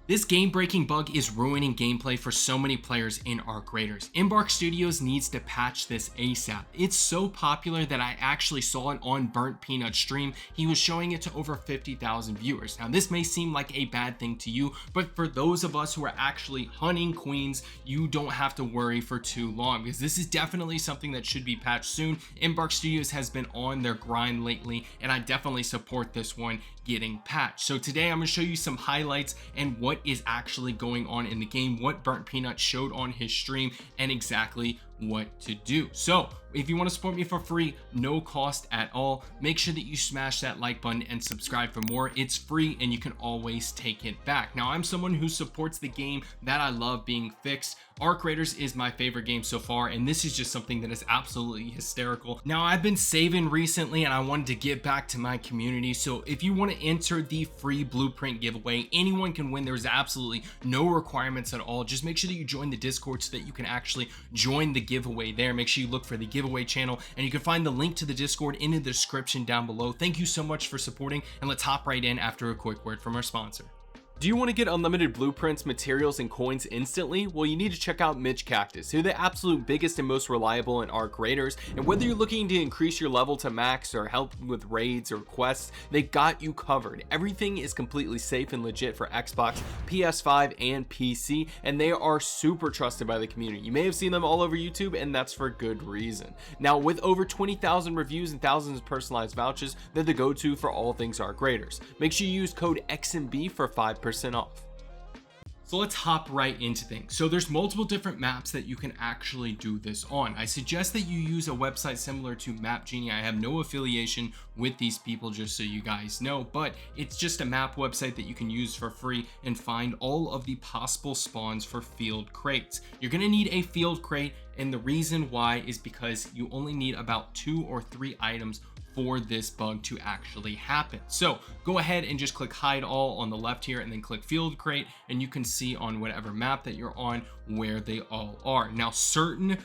This game-breaking bug is ruining gameplay for so many players in arcraiders. Mbarkstudios needs to patch this ASAP. It's so popular that I actually saw it on Burnt Peanut's stream. He was showing it to over 50,000 viewers. Now this may seem like a bad thing to you, but for those of us who are actually hunting queens, you don't have to worry for too long, because this is definitely something that should be patched soon. Mbarkstudios has been on their grind lately, and I definitely support this one getting patched. So today I'm going to show you some highlights and what is actually going on in the game, what Burnt Peanut showed on his stream, and exactly what to do. So if you want to support me for free, no cost at all, make sure that you smash that like button and subscribe for more. It's free and you can always take it back. Now I'm someone who supports the game that I love being fixed. Arcraiders is my favorite game so far, and this is just something that is absolutely hysterical. Now I've been saving recently and I wanted to give back to my community, so if you want to enter the free blueprint giveaway, anyone can win. There's absolutely no requirements at all. Just make sure that you join the Discord so that you can actually join the giveaway there. Make sure you look for the giveaway channel, and you can find the link to the Discord in the description down below. Thank you so much for supporting, and let's hop right in after a quick word from our sponsor. Do you want to get unlimited blueprints, materials, and coins instantly? Well, you need to check out MitchCactus. They're the absolute biggest and most reliable in arcraiders, and whether you're looking to increase your level to max or help with raids or quests, they got you covered. Everything is completely safe and legit for Xbox, PS5, and PC, and they are super trusted by the community. You may have seen them all over YouTube, and that's for good reason. Now, with over 20,000 reviews and thousands of personalized vouchers, they're the go-to for all things arcraiders. Make sure you use code XMB for 5% off. So let's hop right into things. So there's multiple different maps that you can actually do this on. I suggest that you use a website similar to Map Genie. I have no affiliation with these people, just so you guys know, but it's just a map website that you can use for free and find all of the possible spawns for field crates. You're gonna need a field crate, and the reason why is because you only need about 2 or 3 items for this bug to actually happen. So go ahead and just click hide all on the left here, and then click field crate, and you can see on whatever map that you're on where they all are. Now certain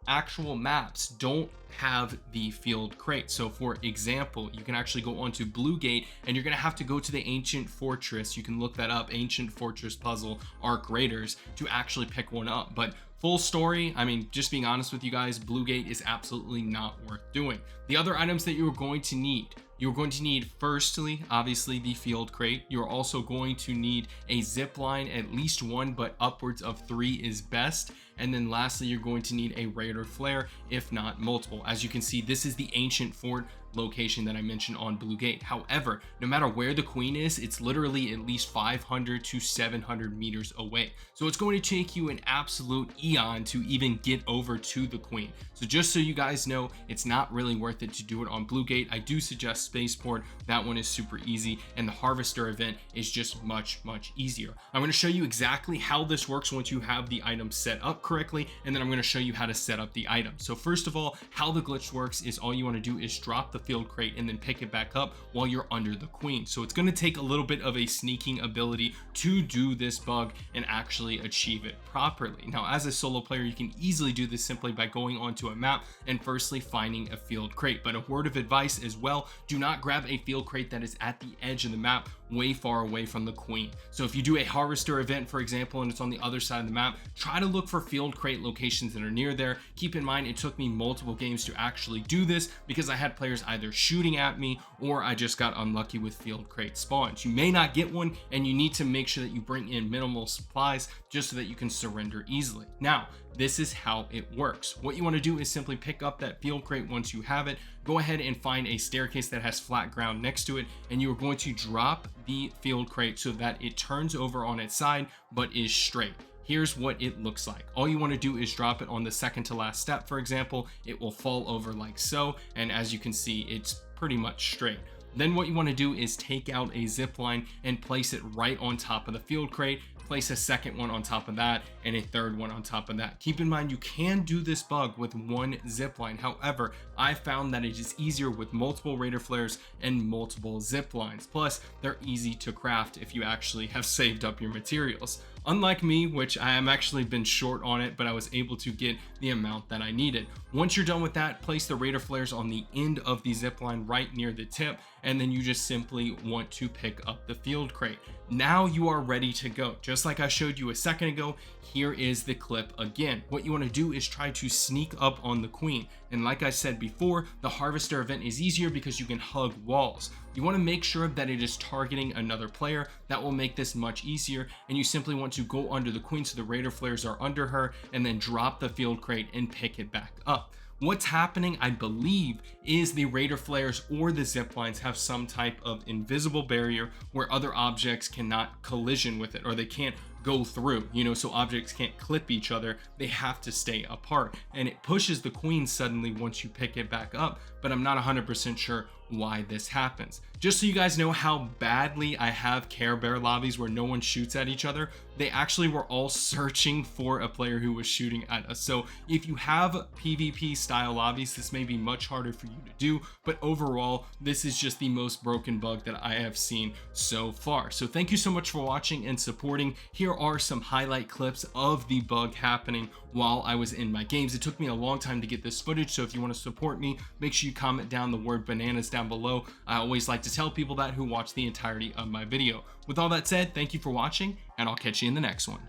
actual maps don't have the field crate. So for example, you can actually go onto Bluegate, and you're gonna have to go to the Ancient Fortress. You can look that up, Ancient Fortress Puzzle Arcraiders, to actually pick one up. But full story, I mean, just being honest with you guys, Bluegate is absolutely not worth doing. The other items that you're going to need, firstly, obviously the field crate. You're also going to need a zip line, at least 1, but upwards of 3 is best. And then lastly, you're going to need a raider flare, if not multiple. As you can see, this is the ancient fort location that I mentioned on Bluegate. However, no matter where the queen is, it's literally at least 500 to 700 meters away. So it's going to take you an absolute eon to even get over to the queen. So just so you guys know, it's not really worth it to do it on Bluegate. I do suggest Spaceport. That one is super easy, and the harvester event is just much easier. I'm going to show you exactly how this works once you have the item set up correctly, and then I'm going to show you how to set up the item. So first of all, how the glitch works is all you want to do is drop the field crate and then pick it back up while you're under the queen. So it's going to take a little bit of a sneaking ability to do this bug and actually achieve it properly. Now as a solo player, you can easily do this simply by going onto a map and firstly finding a field crate. But a word of advice as well, do not grab a field crate that is at the edge of the map, way far away from the queen. So if you do a harvester event, for example, and it's on the other side of the map, try to look for field crate locations that are near there. Keep in mind, it took me multiple games to actually do this because I had players either shooting at me or I just got unlucky with field crate spawns. You may not get one, and you need to make sure that you bring in minimal supplies just so that you can surrender easily. Now, this is how it works. What you want to do is simply pick up that field crate once you have it. Go ahead and find a staircase that has flat ground next to it, and you are going to drop the field crate so that it turns over on its side but is straight. Here's what it looks like. All you want to do is drop it on the second to last step, for example. It will fall over like so, and as you can see, it's pretty much straight. Then what you want to do is take out a zip line and place it right on top of the field crate. Place a second one on top of that, and a third one on top of that. Keep in mind, you can do this bug with 1 zip line. However, I found that it is easier with multiple raider flares and multiple zip lines. Plus, they're easy to craft if you actually have saved up your materials. unlike me, which I am actually been short on it, but I was able to get the amount that I needed. Once you're done with that, place the raider flares on the end of the zip line right near the tip, and then you just simply want to pick up the field crate. Now you are ready to go. Just like I showed you a second ago, here is the clip again. What you want to do is try to sneak up on the queen. And like I said before, the harvester event is easier because you can hug walls. You want to make sure that it is targeting another player. That will make this much easier. And you simply want to go under the queen so the raider flares are under her, and then drop the field crate and pick it back up. What's happening, I believe, is the raider flares or the zip lines have some type of invisible barrier where other objects cannot collision with it, or they can't go through, so objects can't clip each other. They have to stay apart, and it pushes the queen suddenly once you pick it back up, but I'm not 100% sure why this happens. Just so you guys know how badly I have Care Bear lobbies where no one shoots at each other, they actually were all searching for a player who was shooting at us. So if you have PvP style lobbies, this may be much harder for you to do, but overall, this is just the most broken bug that I have seen so far. So thank you so much for watching and supporting. Here are some highlight clips of the bug happening while I was in my games. It took me a long time to get this footage, so if you want to support me, make sure you comment down the word bananas down below. I always like to tell people that who watch the entirety of my video. With all that said, thank you for watching, and I'll catch you in the next one.